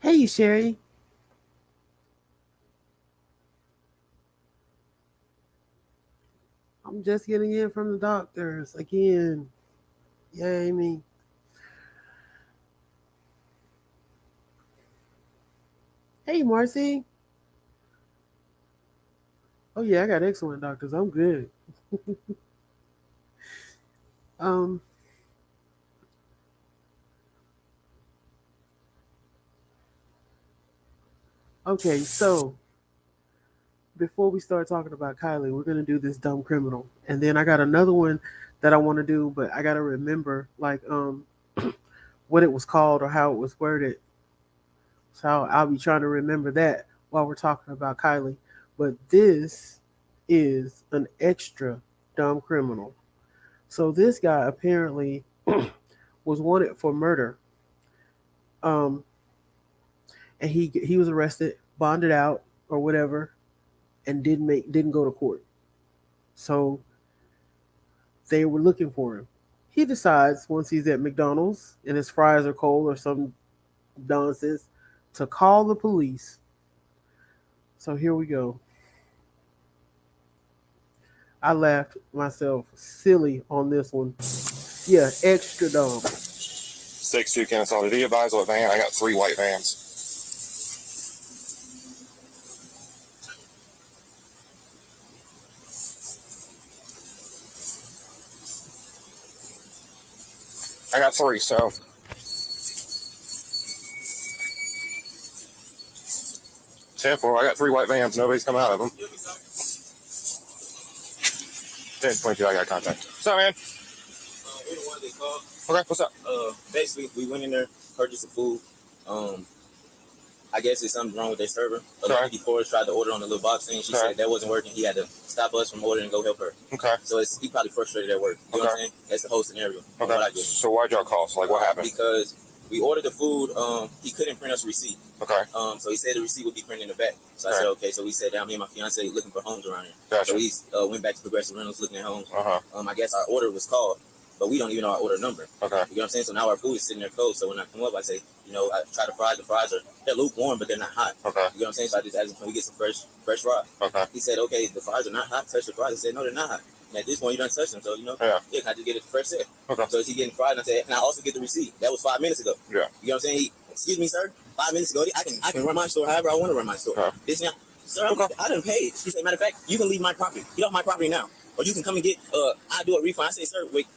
Hey, Sherry. I'm just getting in from the doctors again. Yay, me. Hey, Marcy. Oh, yeah, I got excellent doctors. I'm good. Um, okay, so before we start talking about Kylie, we're gonna do this dumb criminal. And then I got another one that I want to do, but I gotta remember what it was called or how it was worded. So I'll be trying to remember that while we're talking about Kylie. But this is an extra dumb criminal. So this guy apparently was wanted for murder. Um, and he was arrested, bonded out or whatever, and didn't go to court. So they were looking for him. He decides once he's at McDonald's and his fries are cold or some nonsense to call the police. So here we go. I laughed myself silly on this one. Yeah, extra dumb. 6-2 Kennesaw. Did he advise what van? I got 3 white vans. I got 3, so 10-4. I got 3 white vans. Nobody's come out of them. 10-22. I got contact. What's up, man? We're the ones they called. Okay, what's up? Basically, we went in there, purchased some food. I guess there's something wrong with their server. The lady before us tried to order on the little box thing. She said that wasn't working. He had to stop us from ordering and go help her. Okay. So he probably frustrated at work. You know what I'm saying? That's the whole scenario. Okay. What I get. So why'd y'all call? So like what happened? Because we ordered the food. He couldn't print us a receipt. Okay. So he said the receipt would be printed in the back. So I said, okay. So we sat down, me and my fiance looking for homes around here. Gotcha. So we went back to Progressive Rentals looking at homes. Uh-huh. I guess our order was called, but we don't even know our order number. Okay. You know what I'm saying? So now our food is sitting there cold. So when I come up, I say, I try the fries. The fries they're lukewarm, but they're not hot. Okay. You know what I'm saying? So I just asked him, can we get some fresh fries? Okay. He said, okay, the fries are not hot. Touch the fries. I said, no, they're not hot. And at this point, you don't touch them. So, can I just get it fresh there? Okay. So is he getting fries? And I said, can I also get the receipt? That was 5 minutes ago. Yeah. You know what I'm saying? Excuse me, sir. 5 minutes ago, I can run my store however I want to run my store. Okay. This now, sir, I didn't pay. He said, matter of fact, you can leave my property. Get off my property now. Or you can come and get, I'll do a refund. I say, sir, with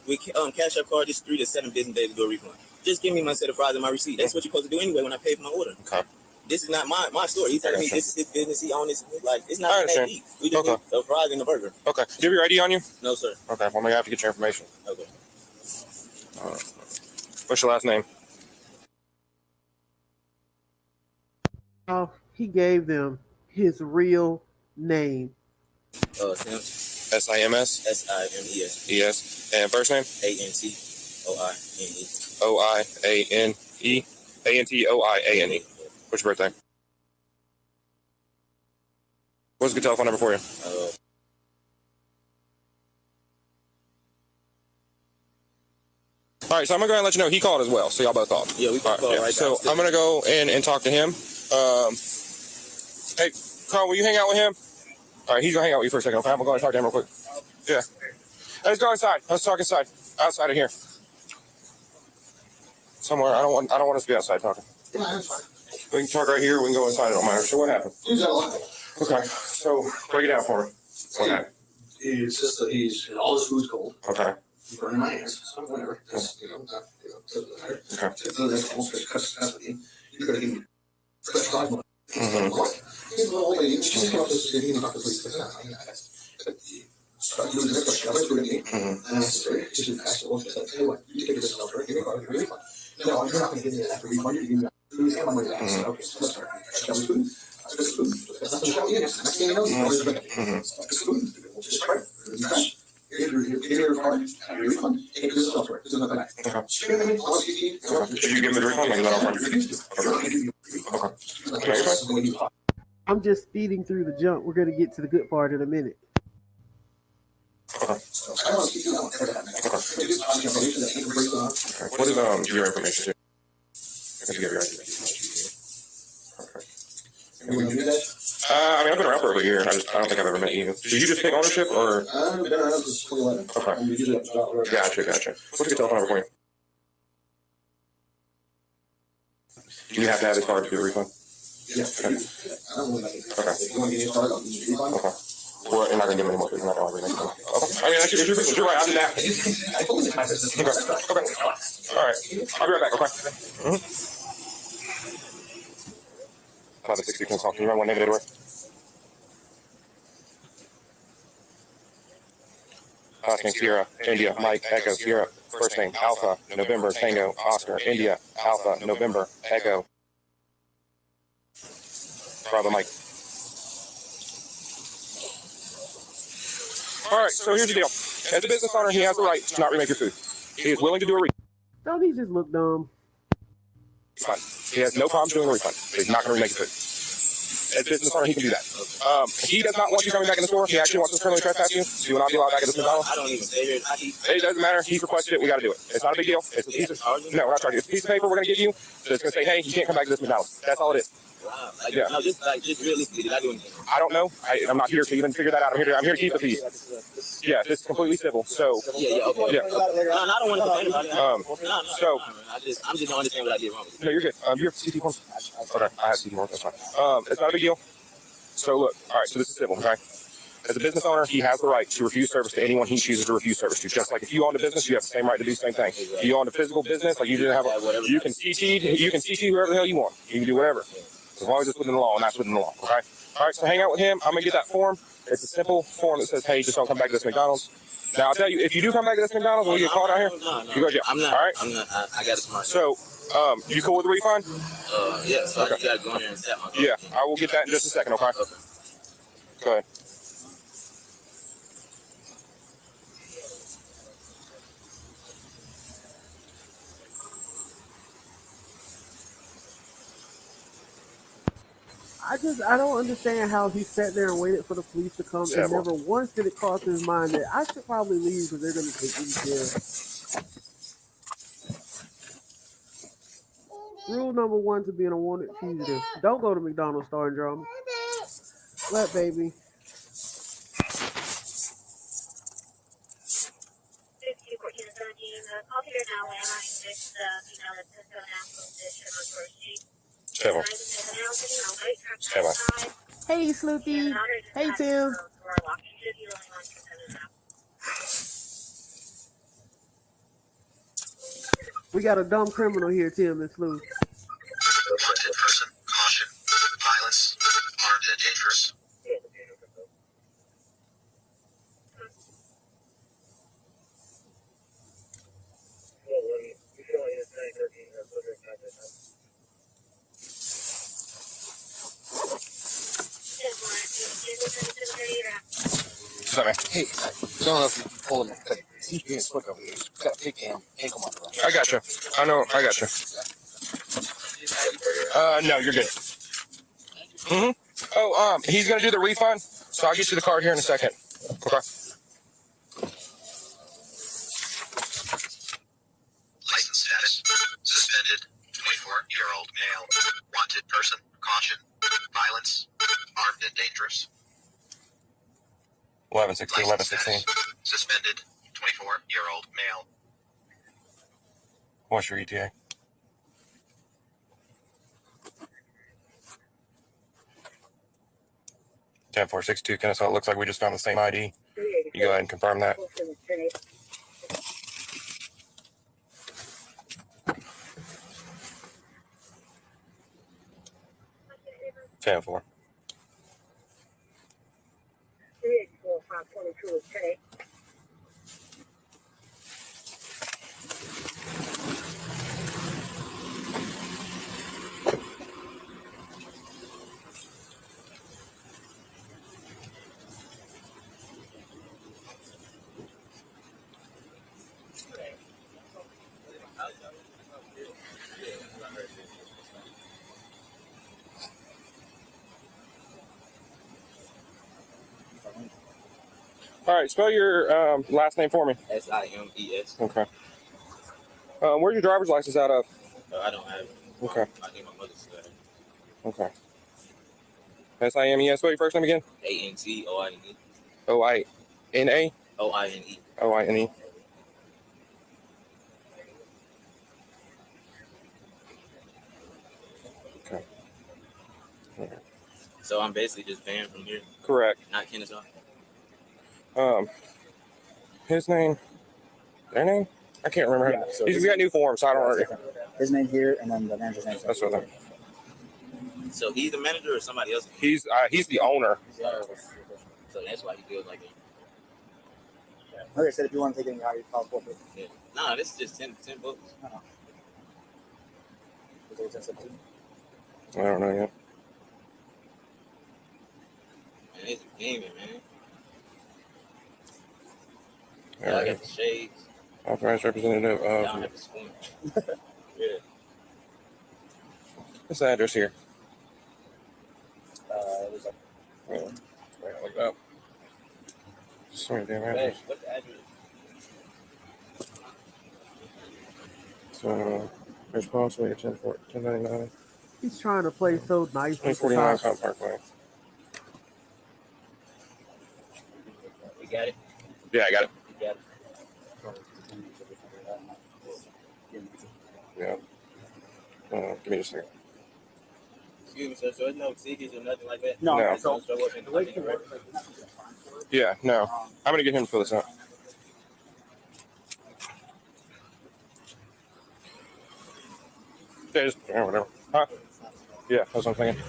Cash App card, just 3 to 7 business days to do a refund. Just give me my set of fries and my receipt. That's what you're supposed to do anyway when I pay for my order. Okay. This is not my store. He's telling me this is his business. He owns it. Like, it's not that deep. We just need the fries and the burger. Okay. Do you have your ID on you? No, sir. Okay. Well, maybe I have to get your information. Okay. What's your last name? Oh, he gave them his real name. Sims. S-I-M-S? S-I-M-E-S. E-S. And first name? A-N-T-O-I-N-E. O-I-A-N-E. A-N-T-O-I-A-N-E. What's your birthday? What's a good telephone number for you? All right, so I'm going to go ahead and let you know he called as well, so y'all both called. Yeah, we called right So I'm going to go in and talk to him. Hey, Carl, will you hang out with him? All right, he's going to hang out with you for a second, okay? I'm going to go and talk to him real quick. Yeah. Let's go inside. Let's talk inside. Outside of here. Somewhere. I don't want us to be outside talking. Yeah, that's fine. We can talk right here. We can go inside. It don't matter. So what happened? He's got a lot. Okay. So break it down for me. What happened? It's just that all his food's cold. Okay. He's burning my hands. So whatever. That's, to the fire. Okay. So that's almost cuts capacity. You're going to give me fresh fries. He's a little lady. She just came up to the city and talked to the police. Start losing it, but she always doing it. And I said, she's just asked the office, tell you what, you take this elsewhere, give me a card, give me a refund. No, you're not going to give me that after refund, you're giving me food and my money back. Okay, so let's start. Shall we food? That's good food. That's not the shall we eat. Next thing you know, you're always going to good food. We'll just try it. Give your card, have your refund, take this elsewhere. This is not bad. Should you give me the refund? Okay. I'm just speeding through the junk. We're going to get to the good part in a minute. Okay. What is your information? over a year. I don't think I've ever met you. Did you just take ownership or? I've been around since 2011. Okay. We usually have to stop wherever. Gotcha. What's a good telephone number for you? Do you have to have his card to do a refund? Yeah. Okay. I don't really like it. Okay. If you want to give me a card, I'll give you a refund. Okay. Well, you're not gonna give me any more food. You're not gonna remake it. Okay. I mean, that's your business. You're right. I did that. I told you my business. Okay. All right. I'll be right back. Okay. Mm-hmm. About the 60 cents off. Can you run one negative worth? Last name Sierra, India, Mike, Echo, Sierra. First name Alpha, November, Tango, Oscar, India, Alpha, November, Echo. Bravo, Mike. All right, so here's the deal. As a business owner, he has the right to not remake your food. He is willing to do a Don't he just look dumb? refund. He has no problem doing a refund. He's not going to remake your food. As a business owner, he can do that. He does not want you coming back in the store. He actually wants to criminally trespass you. So you will not be allowed back at this McDonald's. I don't even stay here. It doesn't matter. He's requested it. We got to do it. It's not a big deal. It's a piece of, no, we're not charging you. It's a piece of paper we're going to give you. So it's going to say, hey, you can't come back to this McDonald's. That's all it is. Wow. Yeah. No, just realistically, did I do anything? I don't know. I'm not here to even figure that out. I'm here to keep the peace. Yeah, it's completely civil. So Yeah, okay. yeah. No, I don't want to complain about it. So I'm just don't understand what I did wrong. no, you're good. You have CT forms? Okay, I have CT forms. That's fine. It's not a big deal. So look, all right. So this is civil, okay? As a business owner, he has the right to refuse service to anyone he chooses to refuse service to. Just like if you own a business, you have the same right to do the same thing. If you own a physical business, like you didn't have, you can CT whoever the hell you want. You can do whatever, as long as it's within the law, and that's within the law. Okay. All right. So hang out with him. I'm gonna get that form. It's a simple form that says, "Hey, just don't come back to this McDonald's." Now I'll tell you, if you do come back to this McDonald's when you get caught out here, you go to jail. I'm not. All right. I'm not. I got a smart. So, you cool with the refund? Yeah. So Okay. you gotta go in there and tap my card. Yeah, I will get that in just a second. Okay. Go ahead. I don't understand how he sat there and waited for the police to come, and never once did it cross his mind that I should probably leave because they're going to take me to jail. Rule number 1 to being a wanted fugitive: don't go to McDonald's starring drama. What, baby? Hey, Sloopy. Hey, Tim. We got a dumb criminal here, Tim and Sloop. Wanted person, caution, violence, armed and dangerous. What's up, man? Hey, I don't know if you pulled him, but he's being slick over here. He's got a big ankle monitor. I got you. I know. I got you. No, you're good. Oh, he's gonna do the refund, so I'll get you the card here in a second. Okay. License status, suspended, 24-year-old male. Wanted person, caution, violence, armed and dangerous. 11/16, 11/16. Suspended, 24-year-old male. What's your ETA? Ten 462, Kennesaw. It looks like we just found the same ID. You go ahead and confirm that. Ten 4. All right, spell your last name for me. SIMES. Okay. Where's your driver's license out of? I don't have it. Okay. I think my mother's got it. Okay. SIMES. What your first name again? ANTOINE. OINA. OINE. OINE. Okay. So I'm basically just banned from here. Correct. Not Kennesaw. His name. Their name? I can't remember. Yeah, so we got new forms, so I don't know. His name here, and then the manager's name. That's what I'm. So he's the manager or somebody else? He's the owner. So that's why he feels like it. Okay, said if you want to take it, how you call corporate. Yeah. Nah, this is just 10 books. I don't know yet. Man, it's gaming, man. Yeah, I got the shades. Authorized representative of. I don't have the spoon. Yeah. What's the address here? It was like. Wait, look it up. Sorry, damn address. What's the address? So, there's possibly a 1099. He's trying to play so nice. 2049 South Parkway. You got it? Yeah, I got it. You got it. Yeah. Give me just a second. Excuse me, sir. So there's no tickets or nothing like that? No. No. So show up in like, Yeah, no. I'm going to get him to fill this out. Yeah, just, whatever. Huh? Yeah, that's what I'm thinking.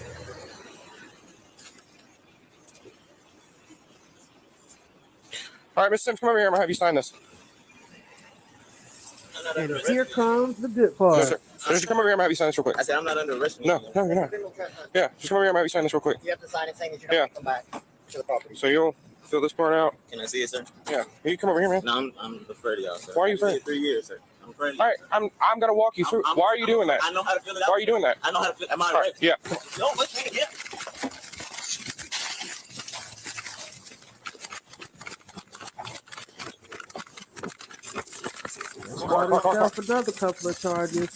All right, Mr. Sims, come over here. I'm going to have you sign this. And here comes the good part. Yes, sir. Just come over here. I'm going to have you sign this real quick. I said I'm not under arrest. No, you're not. Yeah, just come over here. I'm going to have you sign this real quick. You have to sign it saying that you're not going to come back to the property. So you'll fill this part out. Can I see it, sir? Yeah. You come over here, man. No, I'm afraid of y'all, sir. Why are you afraid? 3 years, sir. I'm afraid of you. All right, I'm going to walk you through. Why are you doing that? I know how to fill it out. Why are you doing that? I know how to fill it. Am I All right, right? yeah. No, what can yeah. Got himself another couple of charges.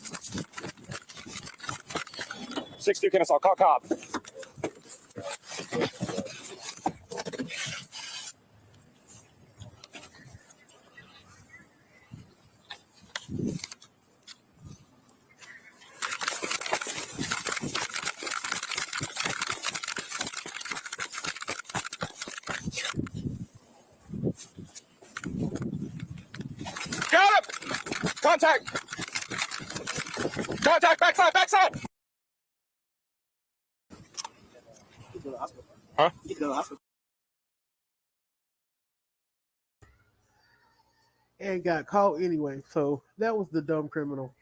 6-2 Kennesaw, call cop. Got him! Contact! Contact, backside! Huh? And got caught anyway. So that was the dumb criminal.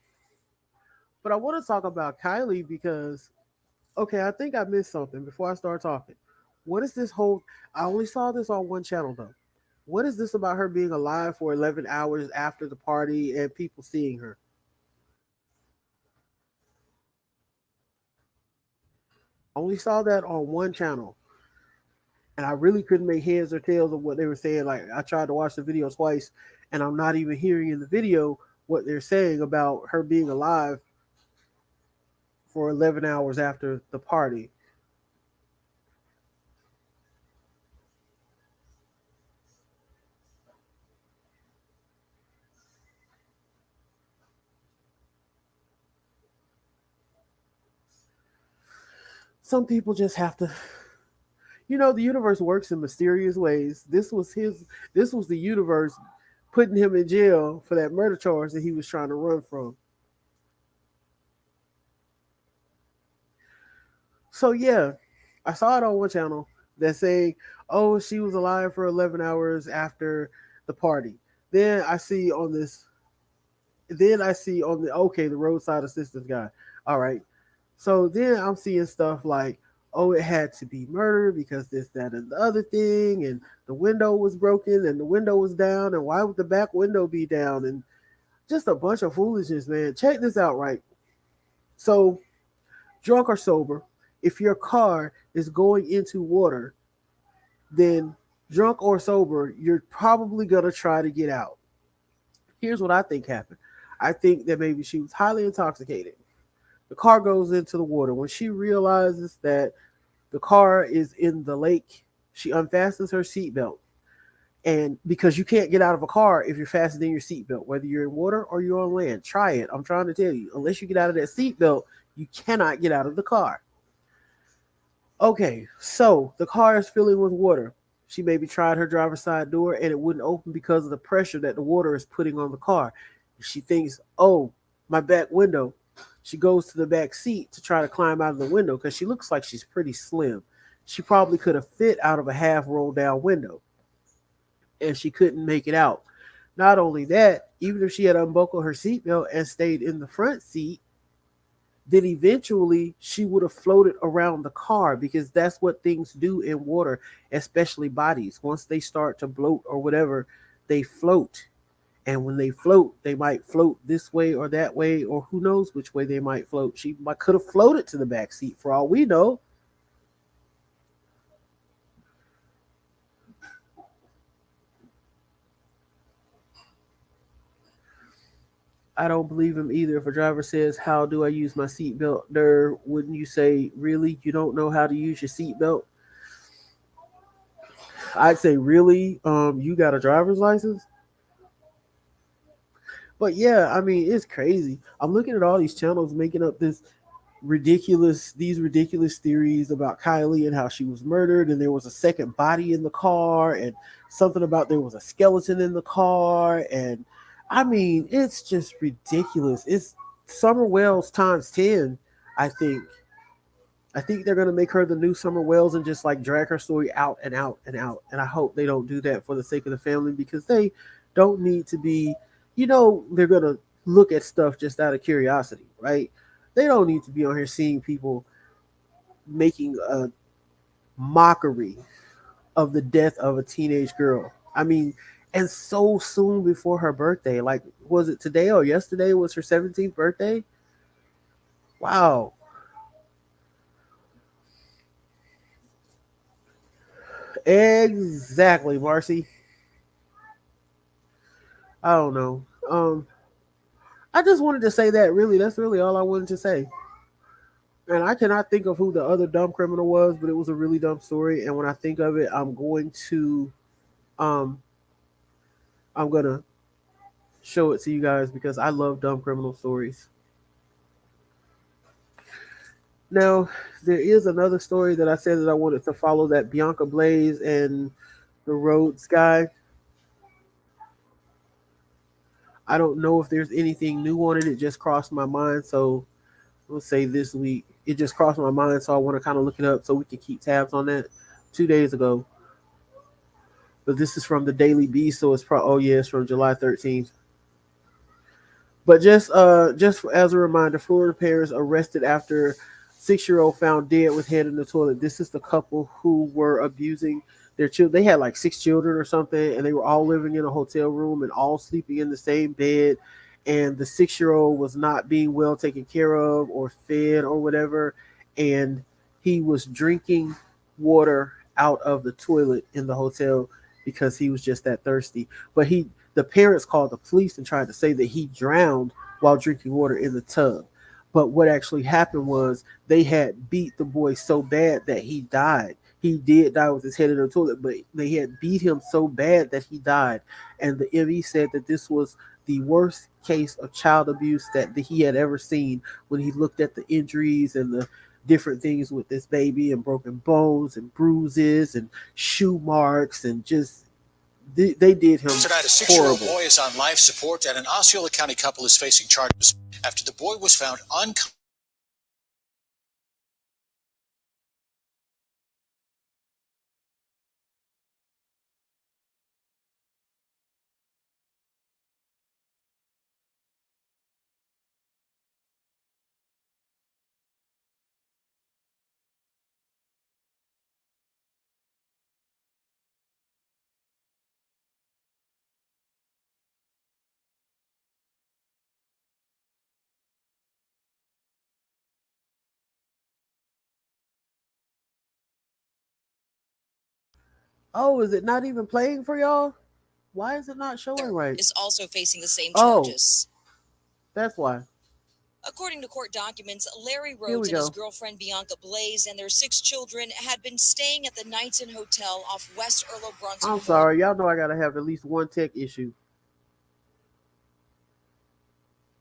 But I want to talk about Kiely because, okay, I think I missed something before I start talking. What is this whole? I only saw this on one channel though. What is this about her being alive for 11 hours after the party and people seeing her? I only saw that on one channel. And I really couldn't make heads or tails of what they were saying. Like I tried to watch the video twice, and I'm not even hearing in the video what they're saying about her being alive for 11 hours after the party. Some people just have to, the universe works in mysterious ways. This was the universe putting him in jail for that murder charge that he was trying to run from. So yeah, I saw it on one channel that saying, "Oh, she was alive for 11 hours after the party." Then I see on this. Then I see on the roadside assistance guy. All right. So then I'm seeing stuff like, "Oh, it had to be murder because this, that, and the other thing, and the window was broken, and the window was down, and why would the back window be down?" And just a bunch of foolishness, man. Check this out, right? So, drunk or sober, if your car is going into water, then drunk or sober, you're probably going to try to get out. Here's what I think happened. I think that maybe she was highly intoxicated. The car goes into the water. When she realizes that The car is in the lake. She unfastens her seatbelt. And because you can't get out of a car if you're fastening your seatbelt, whether you're in water or you're on land, try it. I'm trying to tell you, unless you get out of that seatbelt, you cannot get out of the car. Okay, so the car is filling with water. She maybe tried her driver's side door and it wouldn't open because of the pressure that the water is putting on the car. She thinks, oh, my back window. She goes to the back seat to try to climb out of the window because she looks like she's pretty slim. She probably could have fit out of a half rolled down window and she couldn't make it out. Not only that, even if she had unbuckled her seatbelt and stayed in the front seat, then eventually she would have floated around the car because that's what things do in water, especially bodies. Once they start to bloat or whatever, they float. And when they float, they might float this way or that way, or who knows which way they might float. She might could have floated to the back seat for all we know. I don't believe him either. If a driver says, "How do I use my seatbelt?" There, wouldn't you say, "Really? You don't know how to use your seatbelt?" I'd say, "Really? You got a driver's license?" But yeah, I mean, it's crazy. I'm looking at all these channels making up these ridiculous theories about Kylie and how she was murdered, and there was a second body in the car, and something about there was a skeleton in the car, and I mean, it's just ridiculous. It's Summer Wells times 10, I think. I think they're gonna make her the new Summer Wells and just like drag her story out and out and out. And I hope they don't do that for the sake of the family because they don't need to be, they're gonna look at stuff just out of curiosity, right? They don't need to be on here seeing people making a mockery of the death of a teenage girl. I mean, and so soon before her birthday. Like, was it today or yesterday was her 17th birthday? Wow. Exactly, Marcy. I don't know. I just wanted to say that. Really, that's really all I wanted to say. And I cannot think of who the other dumb criminal was, but it was a really dumb story. And when I think of it, um, I'm gonna show it to you guys because I love dumb criminal stories. Now, there is another story that I said that I wanted to follow that Bianca Blaze and the Rhodes guy. I don't know if there's anything new on it. It just crossed my mind, so let's say this week. It just crossed my mind, so I want to kind of look it up so we can keep tabs on that. 2 days ago, but this is from the Daily Beast, so it's oh yeah, it's from July 13th. But just as a reminder, Florida parents arrested after 6-year-old found dead with head in the toilet. This is the couple who were abusing their children. They had like 6 children or something, and they were all living in a hotel room and all sleeping in the same bed. And the 6-year-old was not being well taken care of or fed or whatever, and he was drinking water out of the toilet in the hotel because he was just that thirsty. But the parents called the police and tried to say that he drowned while drinking water in the tub. But what actually happened was they had beat the boy so bad that he died. He did die with his head in the toilet, but they had beat him so bad that he died. And the ME said that this was the worst case of child abuse that he had ever seen when he looked at the injuries and the different things with this baby and broken bones and bruises and shoe marks and just they did him Tonight, a 6-year-old horrible. boy is on life support, and an Osceola County couple is facing charges after the boy was found unconscious. Oh, is it not even playing for y'all? Why is it not showing right? Is also facing the same charges. That's why. According to court documents, Larry Here we Rhodes and go. his girlfriend Bianca Blaze and their 6 children had been staying at the Knights Inn Hotel off West Earl Bronson I'm Memorial. sorry, y'all know I gotta have at least one tech issue.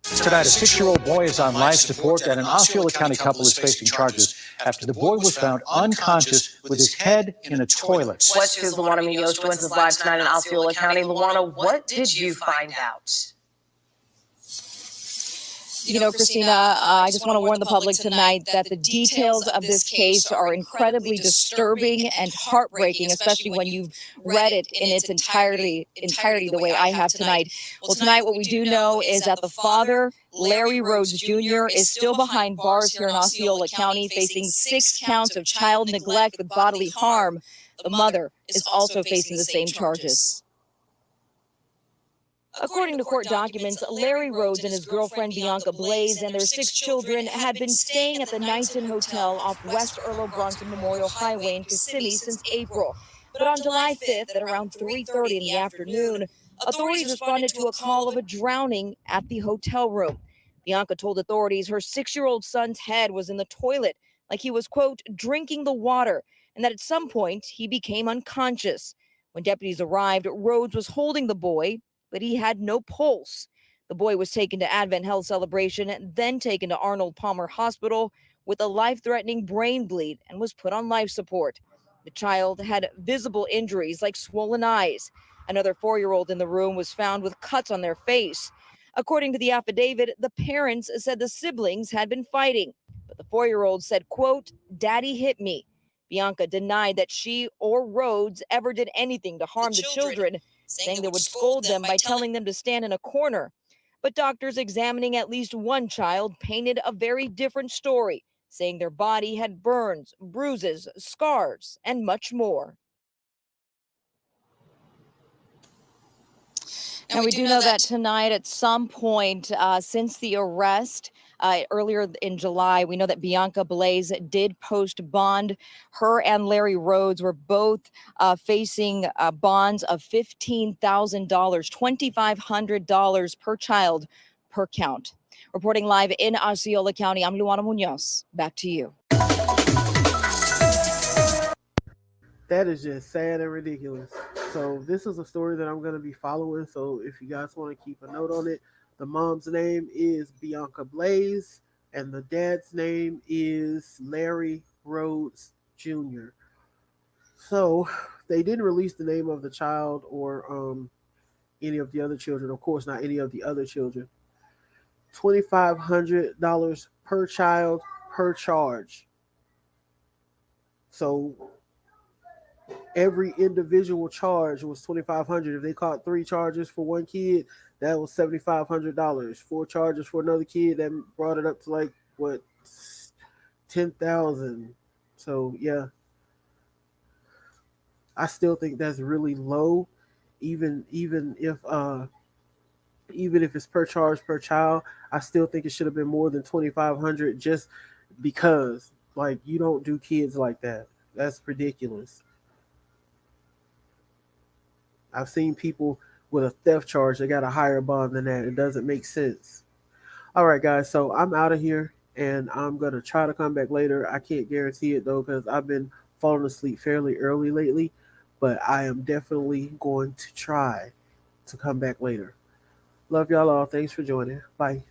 Tonight, a 6-year-old boy is on life support, and an Osceola County couple is facing charges after the boy was found unconscious with his head in a toilet. West 2's Luana Munoz joins us live tonight in Osceola County. Luana, what did you find out? You know, Christina, I just want to warn the public tonight that the details of this case are incredibly disturbing and heartbreaking, especially when you've read it in its entirety the way I have tonight. Well, tonight what we do know is that the father, Larry Rhodes Jr., is still behind bars here in Osceola County, facing 6 counts of child neglect with bodily harm. The mother is also facing the same charges. According to court documents, Larry Rhodes and his girlfriend Bianca Blaze and their 6 children had been staying at the Knights Inn Hotel off West Earl Bronson Memorial Highway in Kissimmee since April. But on July 5th at around 3:30 in the afternoon, authorities responded to a call of a drowning at the hotel room. Bianca told authorities her 6-year-old son's head was in the toilet, like he was, quote, drinking the water, and that at some point he became unconscious. When deputies arrived, Rhodes was holding the boy, but he had no pulse. The boy was taken to Advent Health Celebration, then taken to Arnold Palmer Hospital with a life-threatening brain bleed and was put on life support. The child had visible injuries like swollen eyes. Another 4-year-old in the room was found with cuts on their face. According to the affidavit, the parents said the siblings had been fighting, but the 4-year-old said, quote, "Daddy hit me." Bianca denied that she or Rhodes ever did anything to harm the children, saying they would scold them by telling them to stand in a corner. But doctors examining at least one child painted a very different story, saying their body had burns, bruises, scars, and much more. Now, we do know that tonight, at some point since the arrest earlier in July, we know that Bianca Blaze did post bond. Her and Larry Rhodes were both facing bonds of $15,000, $2,500 per child per count. Reporting live in Osceola County, I'm Luana Munoz. Back to you. That is just sad and ridiculous. So this is a story that I'm going to be following. So if you guys want to keep a note on it, the mom's name is Bianca Blaze, and the dad's name is Larry Rhodes Jr. So they didn't release the name of the child or any of the other children. Of course, not any of the other children. $2,500 per child per charge. So every individual charge was $2,500. If they caught 3 charges for one kid, that was $7,500. 4 charges for another kid, that brought it up to like what, 10,000. So yeah, I still think that's really low, even if it's per charge per child. I still think it should have been more than 2,500, just because like you don't do kids like that. That's ridiculous. I've seen people with a theft charge, they got a higher bond than that. It doesn't make sense. All right, guys. So I'm out of here, and I'm gonna try to come back later. I can't guarantee it though, because I've been falling asleep fairly early lately. But I am definitely going to try to come back later. Love y'all all. Thanks for joining. Bye.